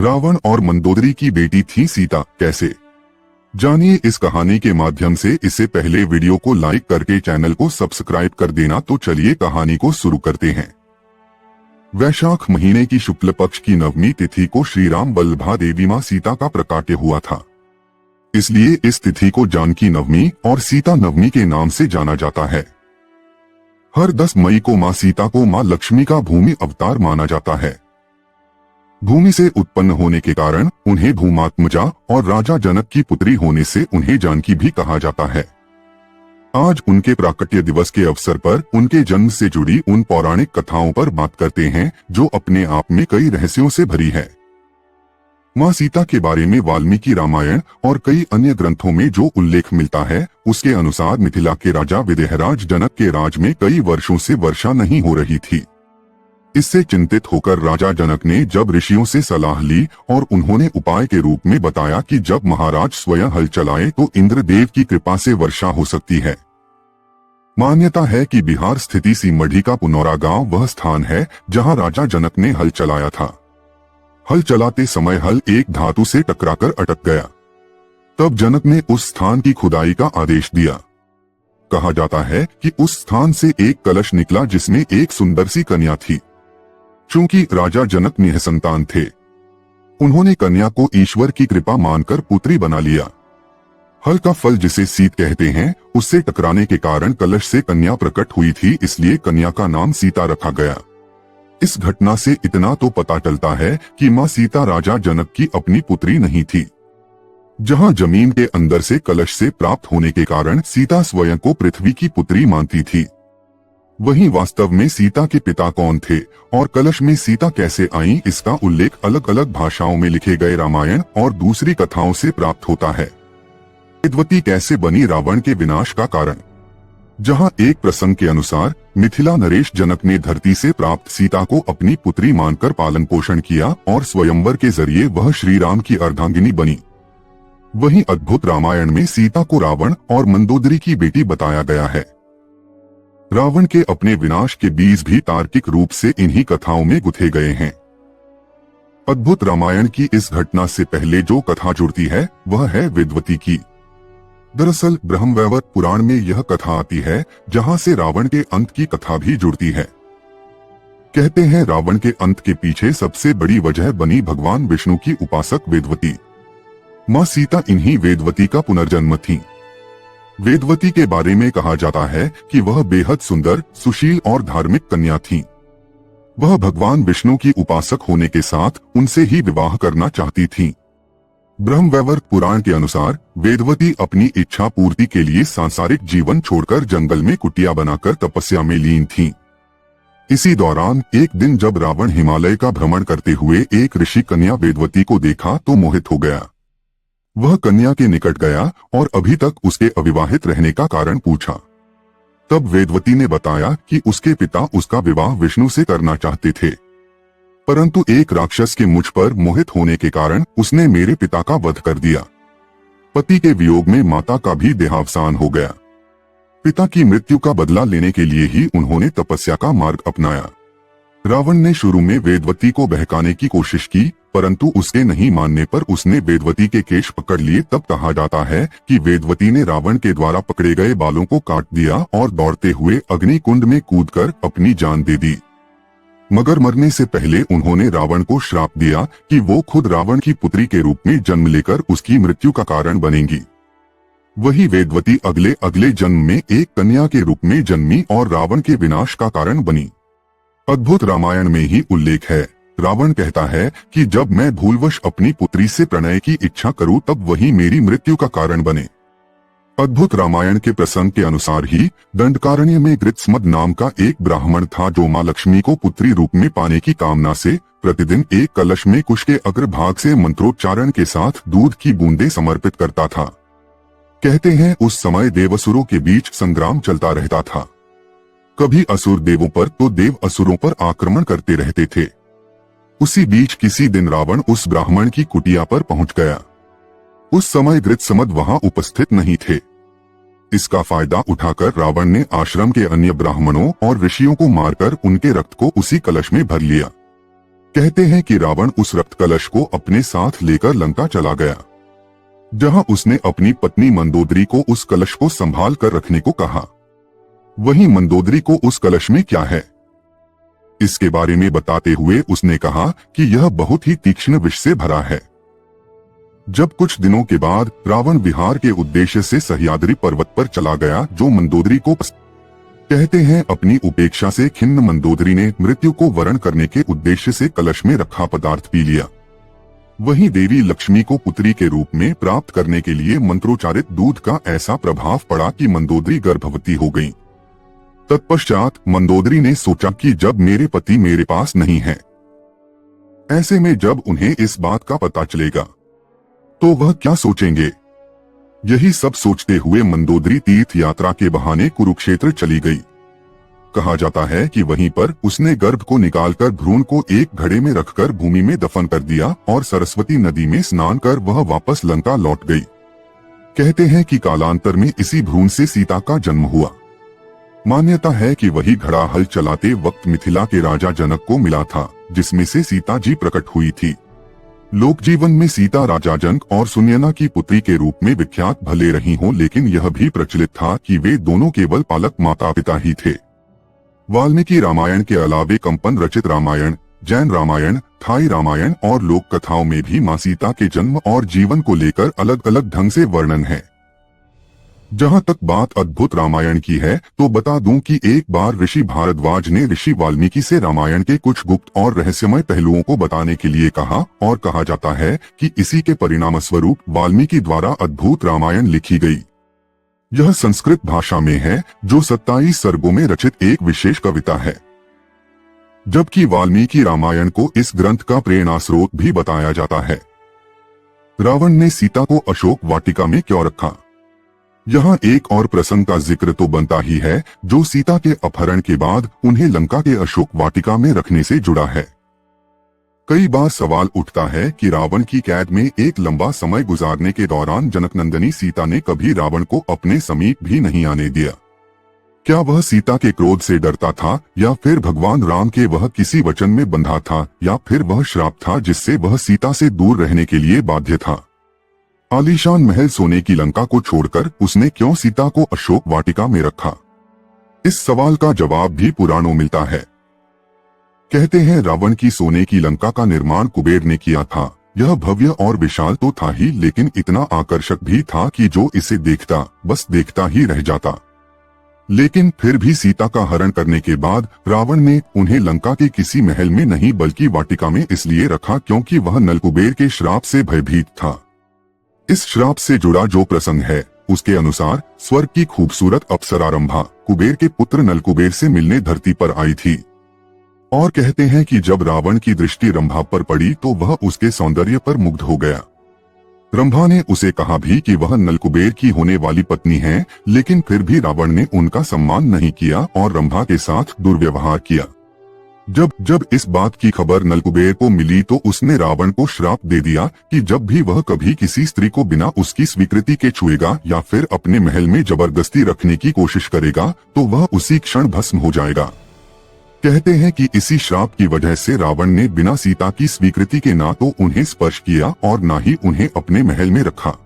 रावण और मंदोदरी की बेटी थी सीता, कैसे? जानिए इस कहानी के माध्यम से। इससे पहले वीडियो को लाइक करके चैनल को सब्सक्राइब कर देना। तो चलिए कहानी को शुरू करते हैं। वैशाख महीने की शुक्ल पक्ष की नवमी तिथि को श्री राम वल्लभा देवी मां सीता का प्रकाट्य हुआ था। इसलिए इस तिथि को जानकी नवमी और सीता नवमी के नाम से जाना जाता है। हर 10 मई को मां सीता को मां लक्ष्मी का भूमि अवतार माना जाता है। भूमि से उत्पन्न होने के कारण उन्हें भूमात्मजा और राजा जनक की पुत्री होने से उन्हें जानकी भी कहा जाता है। आज उनके प्राकट्य दिवस के अवसर पर उनके जन्म से जुड़ी उन पौराणिक कथाओं पर बात करते हैं जो अपने आप में कई रहस्यों से भरी है। मां सीता के बारे में वाल्मीकि रामायण और कई अन्य ग्रंथों में जो उल्लेख मिलता है, उसके अनुसार मिथिला के राजा विदेहराज जनक के राज में कई वर्षों से वर्षा नहीं हो रही थी। इससे चिंतित होकर राजा जनक ने जब ऋषियों से सलाह ली और उन्होंने उपाय के रूप में बताया कि जब महाराज स्वयं हल चलाए तो इंद्रदेव की कृपा से वर्षा हो सकती है। मान्यता है कि बिहार स्थिति सीमढ़ी का पुनौरा गांव वह स्थान है जहां राजा जनक ने हल चलाया था। हल चलाते समय हल एक धातु से टकराकर अटक गया। तब जनक ने उस स्थान की खुदाई का आदेश दिया। कहा जाता है कि उस स्थान से एक कलश निकला जिसमें एक सुंदर सी कन्या थी। चूंकि राजा जनक निसंतान थे, उन्होंने कन्या को ईश्वर की कृपा मानकर पुत्री बना लिया। हल का फल जिसे सीत कहते हैं, उससे टकराने के कारण कलश से कन्या प्रकट हुई थी, इसलिए कन्या का नाम सीता रखा गया। इस घटना से इतना तो पता चलता है कि मां सीता राजा जनक की अपनी पुत्री नहीं थी। जहां जमीन के अंदर से कलश से प्राप्त होने के कारण सीता स्वयं को पृथ्वी की पुत्री मानती थी, वहीं वास्तव में सीता के पिता कौन थे और कलश में सीता कैसे आईं, इसका उल्लेख अलग अलग भाषाओं में लिखे गए रामायण और दूसरी कथाओं से प्राप्त होता है। वेदवती कैसे बनी रावण के विनाश का कारण? जहां एक प्रसंग के अनुसार मिथिला नरेश जनक ने धरती से प्राप्त सीता को अपनी पुत्री मानकर पालन पोषण किया और स्वयंवर के जरिए वह श्री राम की अर्धांगिनी बनी। वहीं अद्भुत रामायण में सीता को रावण और मंदोदरी की बेटी बताया गया है। रावण के अपने विनाश के बीज भी तार्किक रूप से इन्हीं कथाओं में गुथे गए हैं। अद्भुत रामायण की इस घटना से पहले जो कथा जुड़ती है वह है वेदवती की। दरअसल ब्रह्मवैवर्त पुराण में यह कथा आती है, जहां से रावण के अंत की कथा भी जुड़ती है। कहते हैं रावण के अंत के पीछे सबसे बड़ी वजह बनी भगवान विष्णु की उपासक वेदवती। मां सीता इन्हीं वेदवती का पुनर्जन्म थी। वेदवती के बारे में कहा जाता है कि वह बेहद सुंदर, सुशील और धार्मिक कन्या थी। वह भगवान विष्णु की उपासक होने के साथ उनसे ही विवाह करना चाहती थी। ब्रह्मवैवर्त पुराण के अनुसार वेदवती अपनी इच्छा पूर्ति के लिए सांसारिक जीवन छोड़कर जंगल में कुटिया बनाकर तपस्या में लीन थी। इसी दौरान एक दिन जब रावण हिमालय का भ्रमण करते हुए एक ऋषि कन्या वेदवती को देखा तो मोहित हो गया। वह कन्या के निकट गया और अभी तक उसके अविवाहित रहने का कारण पूछा। तब वेदवती ने बताया कि उसके पिता उसका विवाह विष्णु से करना चाहते थे, परंतु एक राक्षस के मुझ पर मोहित होने के कारण उसने मेरे पिता का वध कर दिया। पति के वियोग में माता का भी देहावसान हो गया। पिता की मृत्यु का बदला लेने के लिए ही उन्होंने तपस्या का मार्ग अपनाया। रावण ने शुरू में वेदवती को बहकाने की कोशिश की, परंतु उसके नहीं मानने पर उसने वेदवती के केश पकड़ लिए। तब कहा जाता है कि वेदवती ने रावण के द्वारा पकड़े गए बालों को काट दिया और दौड़ते हुए अग्नि कुंड में कूदकर अपनी जान दे दी। मगर मरने से पहले उन्होंने रावण को श्राप दिया कि वो खुद रावण की पुत्री के रूप में जन्म लेकर उसकी मृत्यु का कारण बनेंगी। वही वेदवती अगले जन्म में एक कन्या के रूप में जन्मी और रावण के विनाश का कारण बनी। अद्भुत रामायण में ही उल्लेख है, रावण कहता है कि जब मैं भूलवश अपनी पुत्री से प्रणय की इच्छा करूं तब वही मेरी मृत्यु का कारण बने। अद्भुत रामायण के प्रसंग के अनुसार ही दंडकारण्य में गृत्समद नाम का एक ब्राह्मण था जो मां लक्ष्मी को पुत्री रूप में पाने की कामना से प्रतिदिन एक कलश में कुश के अग्रभाग से मंत्रोच्चारण के साथ दूध की बूंदें समर्पित करता था। कहते हैं उस समय देवासुरों के बीच संग्राम चलता रहता था। कभी असुर देवों पर तो देव असुरों पर आक्रमण करते रहते थे। उसी बीच किसी दिन रावण उस ब्राह्मण की कुटिया पर पहुंच गया। उस समय गृत्समद वहां उपस्थित नहीं थे। इसका फायदा उठाकर रावण ने आश्रम के अन्य ब्राह्मणों और ऋषियों को मारकर उनके रक्त को उसी कलश में भर लिया। कहते हैं कि रावण उस रक्त कलश को अपने साथ लेकर लंका चला गया, जहां उसने अपनी पत्नी मंदोदरी को उस कलश को संभाल कर रखने को कहा। वहीं मंदोदरी को उस कलश में क्या है, इसके बारे में बताते हुए उसने कहा कि यह बहुत ही तीक्ष्ण विष से भरा है। जब कुछ दिनों के बाद रावण विहार के उद्देश्य से सह्याद्री पर्वत पर चला गया, जो मंदोदरी को कहते हैं अपनी उपेक्षा से खिन्न मंदोदरी ने मृत्यु को वरण करने के उद्देश्य से कलश में रखा पदार्थ पी लिया। वहीं देवी लक्ष्मी को पुत्री के रूप में प्राप्त करने के लिए मंत्रोच्चारित दूध का ऐसा प्रभाव पड़ा कि मंदोदरी गर्भवती हो गई। तत्पश्चात मंदोदरी ने सोचा कि जब मेरे पति मेरे पास नहीं है, ऐसे में जब उन्हें इस बात का पता चलेगा तो वह क्या सोचेंगे। यही सब सोचते हुए मंदोदरी तीर्थ यात्रा के बहाने कुरुक्षेत्र चली गई। कहा जाता है कि वहीं पर उसने गर्भ को निकालकर भ्रूण को एक घड़े में रखकर भूमि में दफन कर दिया और सरस्वती नदी में स्नान कर वह वापस लंका लौट गई। कहते हैं कि कालांतर में इसी भ्रूण से सीता का जन्म हुआ। मान्यता है कि वही घड़ा हल चलाते वक्त मिथिला के राजा जनक को मिला था, जिसमें से सीता जी प्रकट हुई थी। लोक जीवन में सीता राजा जनक और सुनयना की पुत्री के रूप में विख्यात भले रही हों, लेकिन यह भी प्रचलित था कि वे दोनों केवल पालक माता पिता ही थे। वाल्मीकि रामायण के अलावे कंपन रचित रामायण, जैन रामायण, थाई रामायण और लोक कथाओं में भी मां सीता के जन्म और जीवन को लेकर अलग अलग ढंग से वर्णन है। जहां तक बात अद्भुत रामायण की है तो बता दूं कि एक बार ऋषि भारद्वाज ने ऋषि वाल्मीकि से रामायण के कुछ गुप्त और रहस्यमय पहलुओं को बताने के लिए कहा, और कहा जाता है कि इसी के परिणाम स्वरूप वाल्मीकि द्वारा अद्भुत रामायण लिखी गई। यह संस्कृत भाषा में है, जो 27 सर्गों में रचित एक विशेष कविता है। जबकि वाल्मीकि रामायण को इस ग्रंथ का प्रेरणा स्रोत भी बताया जाता है। रावण ने सीता को अशोक वाटिका में क्यों रखा? यहाँ एक और प्रसंग का जिक्र तो बनता ही है, जो सीता के अपहरण के बाद उन्हें लंका के अशोक वाटिका में रखने से जुड़ा है। कई बार सवाल उठता है कि रावण की कैद में एक लंबा समय गुजारने के दौरान जनकनंदनी सीता ने कभी रावण को अपने समीप भी नहीं आने दिया। क्या वह सीता के क्रोध से डरता था, या फिर भगवान राम के वह किसी वचन में बंधा था, या फिर वह श्राप था जिससे वह सीता से दूर रहने के लिए बाध्य था? आलीशान महल सोने की लंका को छोड़कर उसने क्यों सीता को अशोक वाटिका में रखा? इस सवाल का जवाब भी पुराणों मिलता है। कहते हैं रावण की सोने की लंका का निर्माण कुबेर ने किया था। यह भव्य और विशाल तो था ही, लेकिन इतना आकर्षक भी था कि जो इसे देखता बस देखता ही रह जाता। लेकिन फिर भी सीता का हरण करने के बाद रावण ने उन्हें लंका के किसी महल में नहीं बल्कि वाटिका में इसलिए रखा क्योंकि वह नलकुबेर के श्राप से भयभीत था। इस श्राप से जुड़ा जो प्रसंग है उसके अनुसार स्वर्ग की खूबसूरत अप्सरा रंभा कुबेर के पुत्र नलकुबेर से मिलने धरती पर आई थी, और कहते हैं कि जब रावण की दृष्टि रंभा पर पड़ी तो वह उसके सौंदर्य पर मुग्ध हो गया। रंभा ने उसे कहा भी कि वह नलकुबेर की होने वाली पत्नी है, लेकिन फिर भी रावण ने उनका सम्मान नहीं किया और रंभा के साथ दुर्व्यवहार किया। जब इस बात की खबर नलकुबेर को मिली तो उसने रावण को श्राप दे दिया कि जब भी वह कभी किसी स्त्री को बिना उसकी स्वीकृति के छुएगा या फिर अपने महल में जबरदस्ती रखने की कोशिश करेगा तो वह उसी क्षण भस्म हो जाएगा। कहते हैं कि इसी श्राप की वजह से रावण ने बिना सीता की स्वीकृति के ना तो उन्हें स्पर्श किया और ना ही उन्हें अपने महल में रखा।